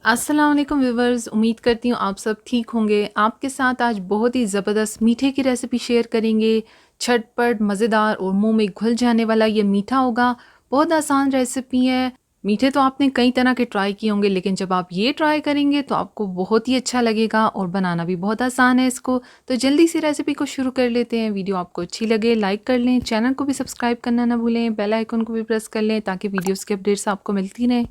अस्सलाम वालेकुम व्यूवर्स, उम्मीद करती हूँ आप सब ठीक होंगे। आपके साथ आज बहुत ही ज़बरदस्त मीठे की रेसिपी शेयर करेंगे। झटपट, मज़ेदार और मुंह में घुल जाने वाला ये मीठा होगा। बहुत आसान रेसिपी है। मीठे तो आपने कई तरह के ट्राई किए होंगे, लेकिन जब आप ये ट्राई करेंगे तो आपको बहुत ही अच्छा लगेगा और बनाना भी बहुत आसान है इसको। तो जल्दी से रेसिपी को शुरू कर लेते हैं। वीडियो आपको अच्छी लगे लाइक कर लें, चैनल को भी सब्सक्राइब करना ना भूलें, बेल आइकन को भी प्रेस कर लें ताकि वीडियोज़ की अपडेट्स आपको मिलती रहें।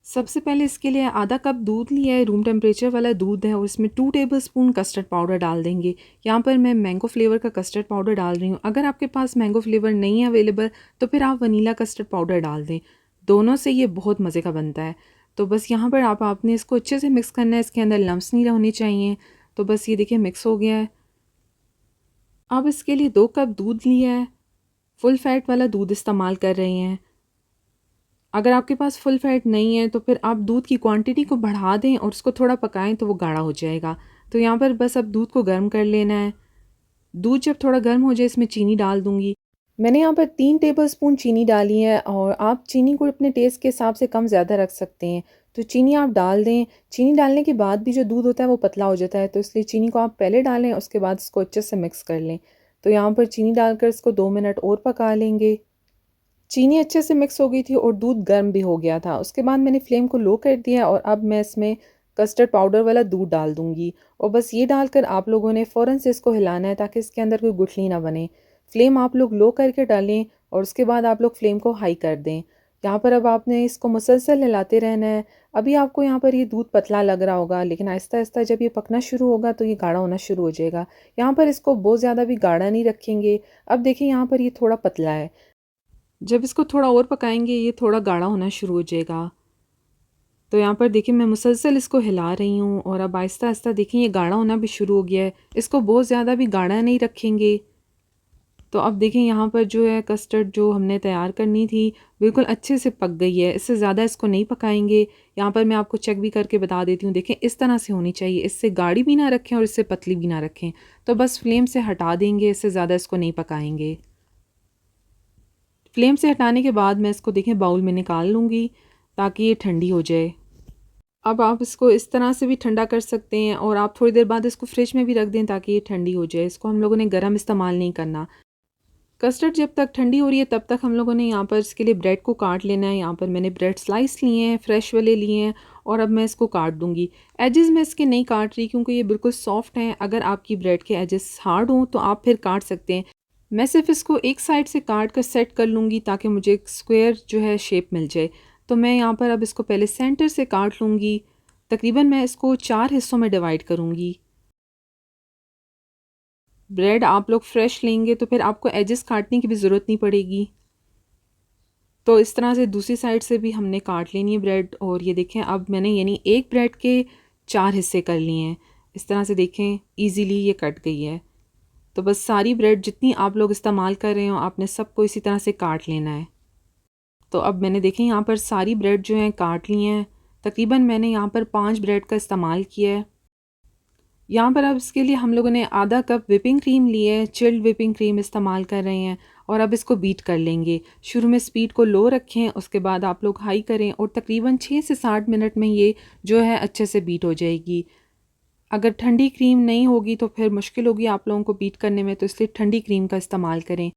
सबसे पहले इसके लिए आधा कप दूध लिया है, रूम टेम्परेचर वाला दूध है और इसमें 2 टेबलस्पून कस्टर्ड पाउडर डाल देंगे। यहाँ पर मैं मैंगो फ्लेवर का कस्टर्ड पाउडर डाल रही हूँ। अगर आपके पास मैंगो फ्लेवर नहीं है अवेलेबल तो फिर आप वनीला कस्टर्ड पाउडर डाल दें। दोनों से ये बहुत मज़े का बनता है। तो बस यहाँ पर आपने इसको अच्छे से मिक्स करना है, इसके अंदर लम्स नहीं होने चाहिए। तो बस ये देखिए मिक्स हो गया है। अब इसके लिए 2 कप दूध लिया है, फुल फैट वाला दूध इस्तेमाल कर रहे हैं। अगर आपके पास फुल फैट नहीं है तो फिर आप दूध की क्वांटिटी को बढ़ा दें और उसको थोड़ा पकाएं तो वो गाढ़ा हो जाएगा। तो यहाँ पर बस अब दूध को गर्म कर लेना है। दूध जब थोड़ा गर्म हो जाए इसमें चीनी डाल दूँगी। मैंने यहाँ पर 3 टेबलस्पून चीनी डाली है और आप चीनी को अपने टेस्ट के हिसाब से कम ज़्यादा रख सकते हैं। तो चीनी आप डाल दें। चीनी डालने के बाद भी जो दूध होता है वो पतला हो जाता है, तो इसलिए चीनी को आप पहले डालें, उसके बाद इसको अच्छे से मिक्स कर लें। तो यहाँ पर चीनी डालकर इसको 2 मिनट और पका लेंगे। चीनी अच्छे से मिक्स हो गई थी और दूध गर्म भी हो गया था। उसके बाद मैंने फ्लेम को लो कर दिया और अब मैं इसमें कस्टर्ड पाउडर वाला दूध डाल दूँगी और बस ये डालकर आप लोगों ने फ़ौरन से इसको हिलाना है ताकि इसके अंदर कोई गुठली ना बने। फ्लेम आप लोग लो करके डालें और उसके बाद आप लोग फ्लेम को हाई कर दें। यहाँ पर अब आपने इसको मुसलसल हिलाते रहना है। अभी आपको यहाँ पर ये दूध पतला लग रहा होगा, लेकिन आहिस्ता-आहिस्ता जब ये पकना शुरू होगा तो ये गाढ़ा होना शुरू हो जाएगा। यहाँ पर इसको बहुत ज़्यादा भी गाढ़ा नहीं रखेंगे। अब देखिए यहाँ पर ये थोड़ा पतला है। जब इसको थोड़ा और पकाएंगे ये थोड़ा गाढ़ा होना शुरू हो जाएगा। तो यहाँ पर देखिए मैं मुसलसल इसको हिला रही हूँ और अब आहिस्ता आहिस्ता देखिए ये गाढ़ा होना भी शुरू हो गया है। इसको बहुत ज़्यादा भी गाढ़ा नहीं रखेंगे। तो अब देखिए यहाँ पर जो है कस्टर्ड जो हमने तैयार करनी थी बिल्कुल अच्छे से पक गई है। इससे ज़्यादा इसको नहीं पकाएंगे। यहाँ पर मैं आपको चेक भी करके बता देती हूँ। देखें इस तरह से होनी चाहिए, इससे गाढ़ी भी ना रखें और इससे पतली भी ना रखें। तो बस फ्लेम से हटा देंगे, इससे ज़्यादा इसको नहीं पकाएंगे। फ्लेम से हटाने के बाद मैं इसको देखें बाउल में निकाल लूँगी ताकि ये ठंडी हो जाए। अब आप इसको इस तरह से भी ठंडा कर सकते हैं और आप थोड़ी देर बाद इसको फ्रिज में भी रख दें ताकि ये ठंडी हो जाए। इसको हम लोगों ने गर्म इस्तेमाल नहीं करना। कस्टर्ड जब तक ठंडी हो रही है तब तक हम लोगों ने यहाँ पर इसके लिए ब्रेड को काट लेना है। यहाँ पर मैंने ब्रेड स्लाइस लिए हैं, फ्रेश वाले लिए हैं और अब मैं इसको काट दूँगी। एजेस मैं इसके नहीं काट रही क्योंकि ये बिल्कुल सॉफ्ट हैं। अगर आपकी ब्रेड के एजेस हार्ड हों तो आप फिर काट सकते हैं। मैं सिर्फ इसको एक साइड से काट कर सेट कर लूँगी ताकि मुझे एक स्क्वायर जो है शेप मिल जाए। तो मैं यहाँ पर अब इसको पहले सेंटर से काट लूँगी। तकरीबन मैं इसको 4 हिस्सों में डिवाइड करूँगी। ब्रेड आप लोग फ्रेश लेंगे तो फिर आपको एजेस काटने की भी ज़रूरत नहीं पड़ेगी। तो इस तरह से दूसरी साइड से भी हमने काट लेनी है ब्रेड। और ये देखें अब मैंने यानी एक ब्रेड के 4 हिस्से कर लिए हैं। इस तरह से देखें ईज़िली ये कट गई है। तो बस सारी ब्रेड जितनी आप लोग इस्तेमाल कर रहे हो आपने सबको इसी तरह से काट लेना है। तो अब मैंने देखें यहाँ पर सारी ब्रेड जो हैं काट ली हैं। तकरीबन मैंने यहाँ पर 5 ब्रेड का इस्तेमाल किया है। यहाँ पर अब इसके लिए हम लोगों ने आधा कप विपिंग क्रीम ली है, चिल्ड विपिंग क्रीम इस्तेमाल कर रहे हैं और अब इसको बीट कर लेंगे। शुरू में स्पीड को लो रखें, उसके बाद आप लोग हाई करें और तकरीबन 6 से 7 मिनट में ये जो है अच्छे से बीट हो जाएगी। अगर ठंडी क्रीम नहीं होगी तो फिर मुश्किल होगी आप लोगों को बीट करने में, तो इसलिए ठंडी क्रीम का इस्तेमाल करें।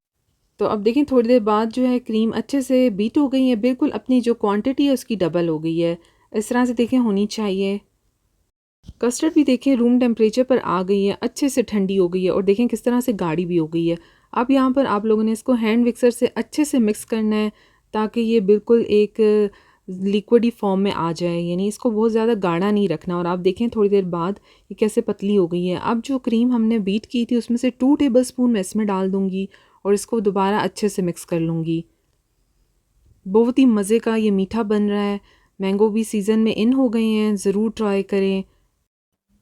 तो अब देखें थोड़ी देर बाद जो है क्रीम अच्छे से बीट हो गई है, बिल्कुल अपनी जो क्वांटिटी है उसकी डबल हो गई है। इस तरह से देखें होनी चाहिए। कस्टर्ड भी देखें रूम टेम्परेचर पर आ गई है, अच्छे से ठंडी हो गई है और देखें किस तरह से गाढ़ी भी हो गई है। अब यहाँ पर आप लोगों ने इसको हैंड मिक्सर से अच्छे से मिक्स करना है ताकि ये बिल्कुल एक लिक्विडी फॉर्म में आ जाए, यानी इसको बहुत ज़्यादा गाढ़ा नहीं रखना। और आप देखें थोड़ी देर बाद ये कैसे पतली हो गई है। अब जो क्रीम हमने बीट की थी उसमें से 2 टेबलस्पून मैं इसमें डाल दूँगी और इसको दोबारा अच्छे से मिक्स कर लूँगी। बहुत ही मज़े का ये मीठा बन रहा है। मैंगो भी सीज़न में इन हो गए हैं, ज़रूर ट्राई करें।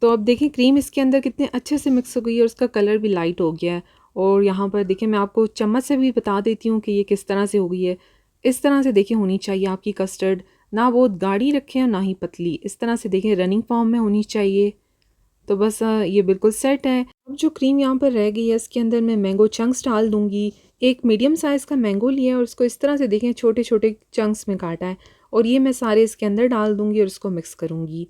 तो अब देखें क्रीम इसके अंदर कितने अच्छे से मिक्स हो गई है और उसका कलर भी लाइट हो गया है। और यहाँ पर देखिए मैं आपको चम्मच से भी बता देती हूँ कि ये किस तरह से हो गई है। इस तरह से देखिए होनी चाहिए आपकी कस्टर्ड, ना बहुत गाढ़ी रखें और ना ही पतली। इस तरह से देखें रनिंग फॉर्म में होनी चाहिए। तो बस ये बिल्कुल सेट है। अब जो क्रीम यहाँ पर रह गई है इसके अंदर मैं मैंगो चंक्स डाल दूँगी। एक मीडियम साइज़ का मैंगो लिया है और उसको इस तरह से देखें छोटे छोटे चंक्स में काटा है और ये मैं सारे इसके अंदर डाल दूँगी और इसको मिक्स करूँगी।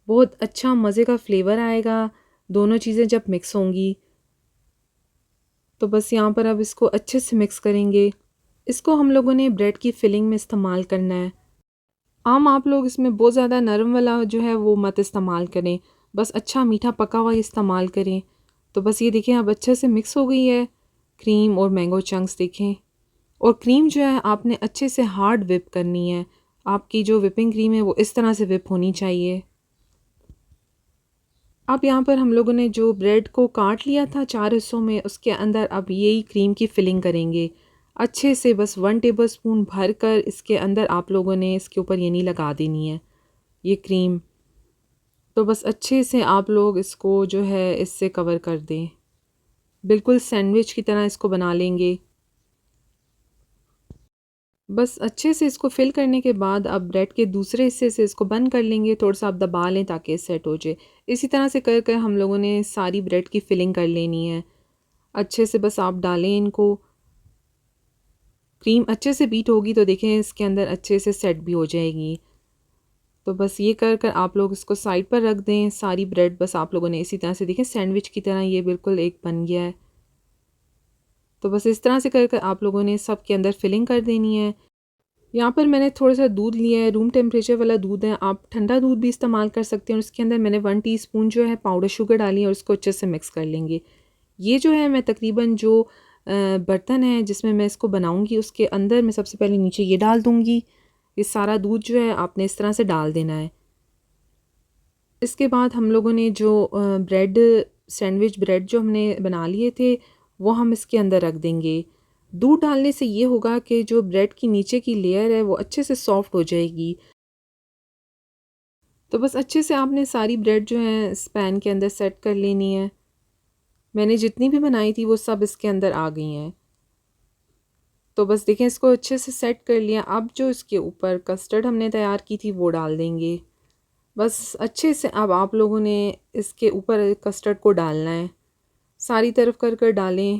बहुत अच्छा मज़े का फ्लेवर आएगा दोनों चीज़ें जब मिक्स होंगी। तो बस यहाँ पर अब इसको अच्छे से मिक्स करेंगे। इसको हम लोगों ने ब्रेड की फिलिंग में इस्तेमाल करना है। आप लोग इसमें बहुत ज़्यादा नरम वाला जो है वो मत इस्तेमाल करें, बस अच्छा मीठा पका हुआ इस्तेमाल करें। तो बस ये देखें अब अच्छे से मिक्स हो गई है क्रीम और मैंगो चंक्स देखें। और क्रीम जो है आपने अच्छे से हार्ड विप करनी है। आपकी जो विपिंग क्रीम है वो इस तरह से विप होनी चाहिए। अब यहाँ पर हम लोगों ने जो ब्रेड को काट लिया था 4 हिस्सों में, उसके अंदर अब यही क्रीम की फिलिंग करेंगे अच्छे से। बस 1 टेबलस्पून भर कर इसके अंदर आप लोगों ने इसके ऊपर ये नहीं लगा देनी है ये क्रीम। तो बस अच्छे से आप लोग इसको जो है इससे कवर कर दें, बिल्कुल सैंडविच की तरह इसको बना लेंगे। बस अच्छे से इसको फिल करने के बाद अब ब्रेड के दूसरे हिस्से से इसको बंद कर लेंगे, थोड़ा सा आप दबा लें ताकि सेट हो जाए। इसी तरह से कर कर हम लोगों ने सारी ब्रेड की फिलिंग कर लेनी है अच्छे से। बस आप डालें इनको, क्रीम अच्छे से बीट होगी तो देखें इसके अंदर अच्छे से सेट भी हो जाएगी। तो बस ये कर कर आप लोग इसको साइड पर रख दें सारी ब्रेड। बस आप लोगों ने इसी तरह से देखें सैंडविच की तरह ये बिल्कुल एक बन गया है। तो बस इस तरह से कर कर आप लोगों ने सब के अंदर फिलिंग कर देनी है। यहाँ पर मैंने थोड़ा सा दूध लिया है, रूम टेम्परेचर वाला दूध है, आप ठंडा दूध भी इस्तेमाल कर सकते हैं। और इसके अंदर मैंने 1 टीस्पून जो है पाउडर शुगर डाली है और इसको अच्छे से मिक्स कर लेंगे। ये जो है मैं तकरीबन जो बर्तन है जिसमें मैं इसको बनाऊंगी उसके अंदर मैं सबसे पहले नीचे ये डाल दूंगी। ये सारा दूध जो है आपने इस तरह से डाल देना है। इसके बाद हम लोगों ने जो ब्रेड सैंडविच ब्रेड जो हमने बना लिए थे वो हम इसके अंदर रख देंगे। दूध डालने से ये होगा कि जो ब्रेड की नीचे की लेयर है वो अच्छे से सॉफ्ट हो जाएगी। तो बस अच्छे से आपने सारी ब्रेड जो है इस पैन के अंदर सेट कर लेनी है। मैंने जितनी भी बनाई थी वो सब इसके अंदर आ गई हैं। तो बस देखें इसको अच्छे से सेट कर लिया। अब जो इसके ऊपर कस्टर्ड हमने तैयार की थी वो डाल देंगे। बस अच्छे से अब आप लोगों ने इसके ऊपर कस्टर्ड को डालना है, सारी तरफ कर कर डालें।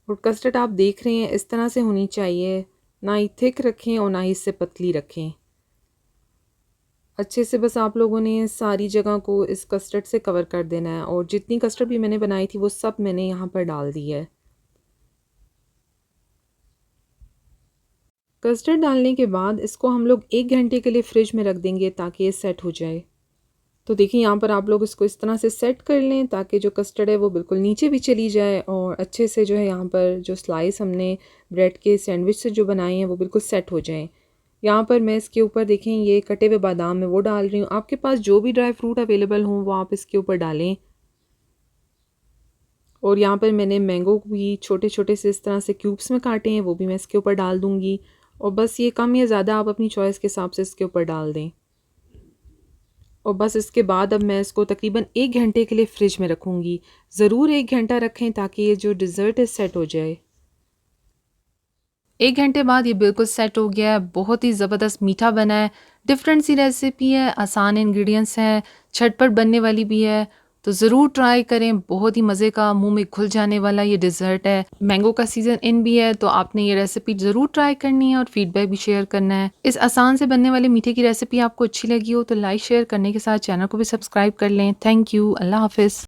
और कस्टर्ड आप देख रहे हैं इस तरह से होनी चाहिए, ना ही थिक रखें और ना ही इससे पतली रखें। अच्छे से बस आप लोगों ने सारी जगह को इस कस्टर्ड से कवर कर देना है। और जितनी कस्टर्ड भी मैंने बनाई थी वो सब मैंने यहाँ पर डाल दी है। कस्टर्ड डालने के बाद इसको हम लोग 1 घंटे के लिए फ्रिज में रख देंगे ताकि ये सेट हो जाए। तो देखिए यहाँ पर आप लोग इसको इस तरह से सेट कर लें ताकि जो कस्टर्ड है वो बिल्कुल नीचे भी चली जाए और अच्छे से जो है यहाँ पर जो स्लाइस हमने ब्रेड के सैंडविच से जो बनाए हैं वो बिल्कुल सेट हो जाएं। यहाँ पर मैं इसके ऊपर देखें ये कटे हुए बादाम है वो डाल रही हूँ। आपके पास जो भी ड्राई फ्रूट अवेलेबल हों वो आप इसके ऊपर डालें। और यहाँ पर मैंने मैंगो भी छोटे छोटे से इस तरह से क्यूब्स में काटे हैं वो भी मैं इसके ऊपर डाल दूँगी। और बस ये कम या ज़्यादा आप अपनी चॉइस के हिसाब से इसके ऊपर डाल दें। और बस इसके बाद अब मैं इसको तकरीबन 1 घंटे के लिए फ़्रिज में रखूँगी। ज़रूर 1 घंटा रखें ताकि ये जो डिज़र्ट है सेट हो जाए। 1 घंटे बाद ये बिल्कुल सेट हो गया है, बहुत ही ज़बरदस्त मीठा बना है। डिफरेंट सी रेसिपी है, आसान इंग्रेडिएंट्स हैं, झटपट बनने वाली भी है। तो ज़रूर ट्राई करें, बहुत ही मज़े का मुंह में घुल जाने वाला ये डिज़र्ट है। मैंगो का सीज़न इन भी है तो आपने ये रेसिपी ज़रूर ट्राई करनी है और फीडबैक भी शेयर करना है। इस आसान से बनने वाले मीठे की रेसिपी आपको अच्छी लगी हो तो लाइक शेयर करने के साथ चैनल को भी सब्सक्राइब कर लें। Thank you. अल्लाह हाफिज़।